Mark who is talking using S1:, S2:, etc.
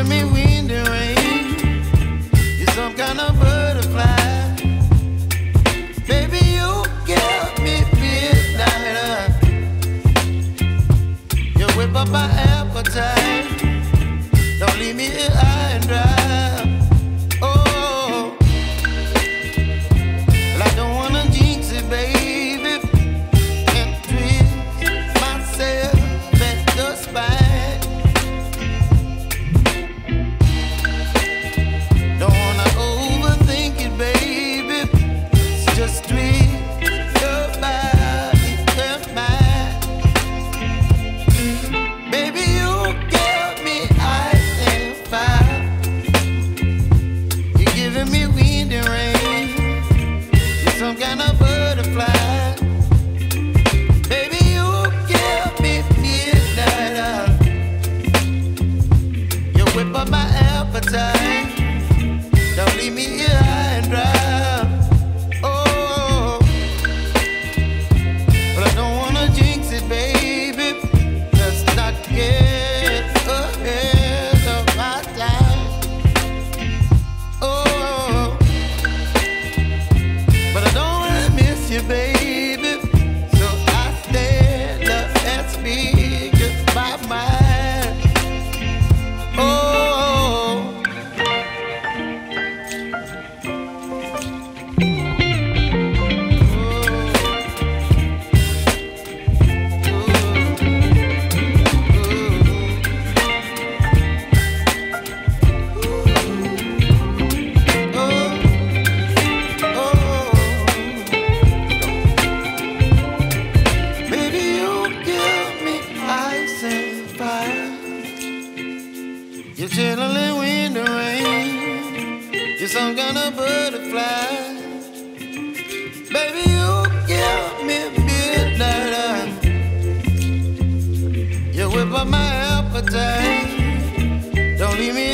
S1: giving me wind and rain. You're some kind of butterfly. Baby, you give me midnight. You whip up my appetite. Don't leave me here high and dry. Oh, well, I don't wanna jinx it, baby, and twist myself at the spine. Don't wanna overthink it, baby. It's just twist your body and mine. Baby, you give me ice and fire. You're giving me wind and rain. You're some kind of butterfly. Baby, you give me midnight. You whip up my appetite. Don't leave me here high and dry. Oh, but I don't wanna jinx it, baby. Let's not get ahead of my time. Oh, but I don't wanna miss you, baby. So I stand up and speak just my mind. Oh. Baby, you give me ice and fire. You're chilling wind and rain. You're some kind of butterfly. Baby, you give me midnight. You whip up my appetite. Don't leave me